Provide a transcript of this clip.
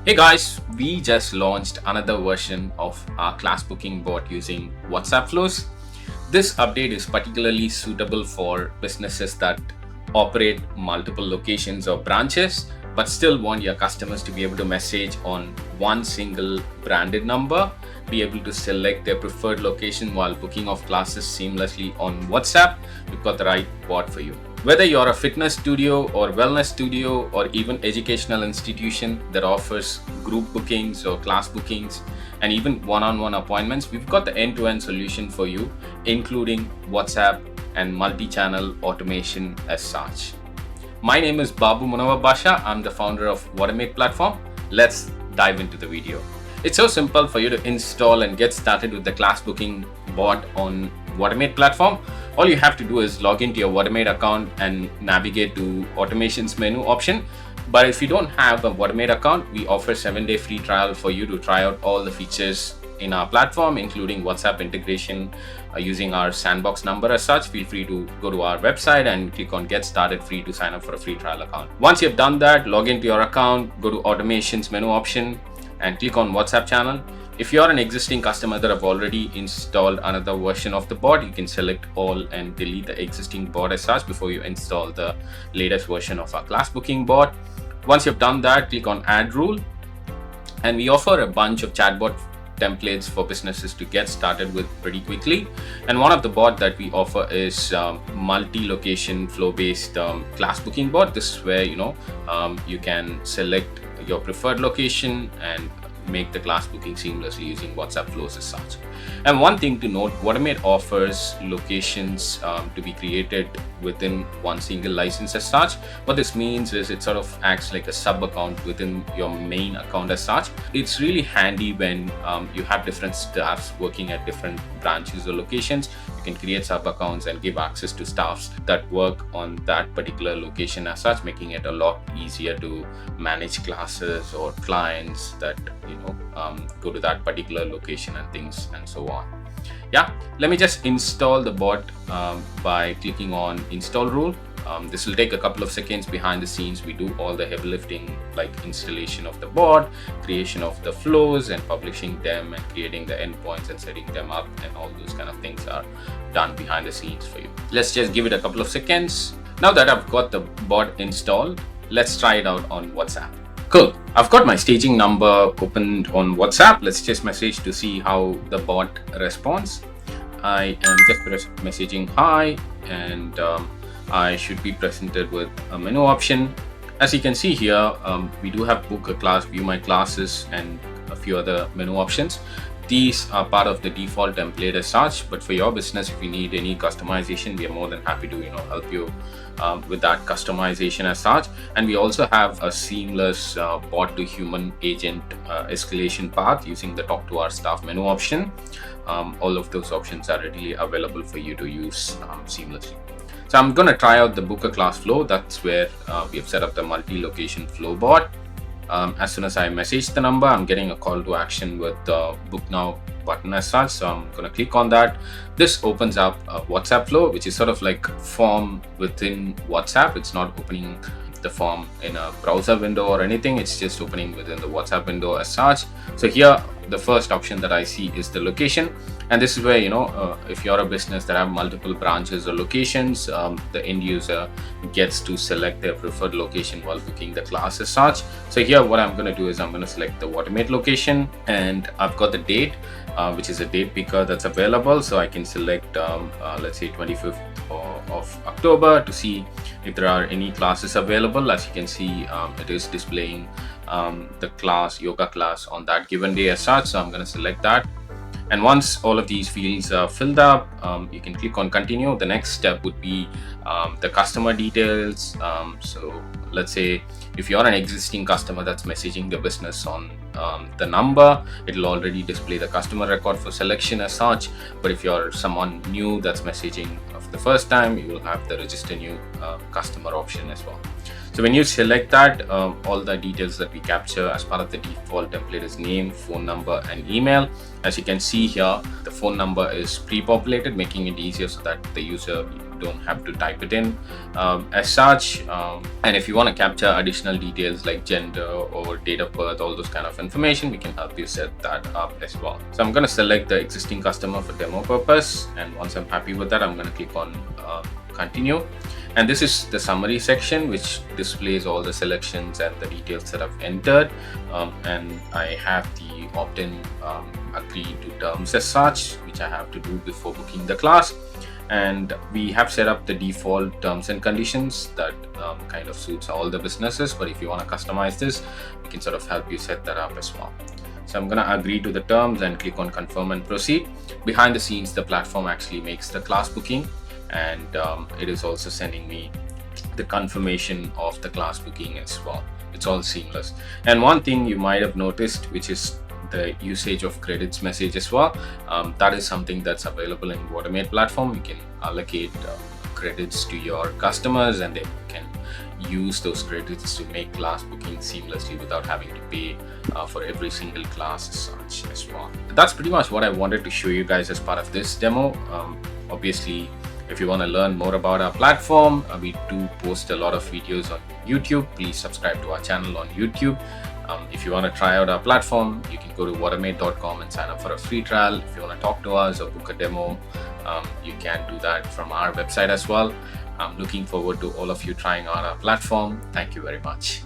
Hey guys, we just launched another version of our class booking bot using WhatsApp flows. This update is particularly suitable for businesses that operate multiple locations or branches but still want your customers to be able to message on one single branded number, be able to select their preferred location while booking of classes seamlessly on WhatsApp. We've got the right bot for you. Whether you're a fitness studio or wellness studio or even educational institution that offers group bookings or class bookings and even one-on-one appointments, we've got the end-to-end solution for you, including WhatsApp and multi-channel automation as such. My name is Babu Munawar Basha. I'm the founder of Whautomate platform. Let's dive into the video. It's so simple for you to install and get started with the class booking bot on Whautomate platform. All you have to do is log into your Whautomate account and navigate to automations menu option. But if you don't have a Whautomate account, we offer 7-day free trial for you to try out all the features in our platform, including WhatsApp integration using our sandbox number as such. Feel free to go to our website and click on get started free to sign up for a free trial account. Once you've done that, log into your account, go to automations menu option and click on WhatsApp channel. If you're an existing customer that have already installed another version of the bot, you can select all and delete the existing bot as such before you install the latest version of our class booking bot. Once you've done that, click on add rule, and we offer a bunch of chatbot templates for businesses to get started with pretty quickly. And one of the bot that we offer is multi-location flow-based class booking bot. This is where you can select your preferred location and make the class booking seamlessly using WhatsApp flows as such. And one thing to note, Whautomate offers locations to be created within one single license as such. What this means is it sort of acts like a sub account within your main account as such. It's really handy when you have different staffs working at different branches or locations. You can create sub accounts and give access to staffs that work on that particular location as such, making it a lot easier to manage classes or clients that go to that particular location and things and so on. Let me just install the bot by clicking on install rule. This will take a couple of seconds. Behind the scenes, we do all the heavy lifting like installation of the bot, creation of the flows and publishing them and creating the endpoints and setting them up, and all those kind of things are done behind the scenes for you. Let's just give it a couple of seconds. Now that I've got the bot installed, let's try it out on WhatsApp. Cool. I've got my staging number opened on WhatsApp. Let's just message to see how the bot responds. I am just messaging hi, and I should be presented with a menu option. As you can see here, we do have book a class, view my classes, and a few other menu options. These are part of the default template as such, but for your business, if you need any customization, we are more than happy to help you with that customization as such. And we also have a seamless bot to human agent escalation path using the talk to our staff menu option. All of those options are readily available for you to use seamlessly. So I'm going to try out the book a class flow. That's where we have set up the multi-location flow bot. As soon as I message the number, I'm getting a call to action with the book now button as such. So I'm going to click on that. This opens up a WhatsApp flow, which is sort of like form within WhatsApp. It's not opening the form in a browser window or anything. It's just opening within the WhatsApp window as such. So here, the first option that I see is the location. And this is where, if you're a business that have multiple branches or locations, the end user gets to select their preferred location while booking the class as such. So here, what I'm going to do is I'm going to select the Whautomate location, and I've got the date, which is a date picker that's available. So I can select, let's say 25th of October to see if there are any classes available. As you can see, it is displaying the yoga class on that given day as such. So I'm going to select that. And once all of these fields are filled up, you can click on continue. The next step would be the customer details. So let's say if you're an existing customer that's messaging the business on the number, it'll already display the customer record for selection as such. But if you're someone new that's messaging for the first time, you will have the register new customer option as well. So when you select that, all the details that we capture as part of the default template is name, phone number, and email. As you can see here, the phone number is pre-populated, making it easier so that the user don't have to type it in as such. And if you want to capture additional details like gender or date of birth, all those kind of information, we can help you set that up as well. So I'm going to select the existing customer for demo purpose, and once I'm happy with that, I'm going to click on continue. And this is the summary section, which displays all the selections and the details that I've entered. And I have the opt-in agree to terms as such, which I have to do before booking the class. And we have set up the default terms and conditions that kind of suits all the businesses. But if you want to customize this, we can sort of help you set that up as well. So I'm going to agree to the terms and click on confirm and proceed. Behind the scenes, the platform actually makes the class booking, and it is also sending me the confirmation of the class booking as well. It's all seamless. And one thing you might have noticed, which is the usage of credits message as well. That is something that's available in Whautomate platform. You can allocate credits to your customers, and they can use those credits to make class booking seamlessly without having to pay for every single class as such as well. That's pretty much what I wanted to show you guys as part of this demo. Obviously, if you want to learn more about our platform, we do post a lot of videos on YouTube. Please subscribe to our channel on YouTube. If you want to try out our platform, you can go to whautomate.com and sign up for a free trial. If you want to talk to us or book a demo, you can do that from our website as well. I'm looking forward to all of you trying out our platform. Thank you very much.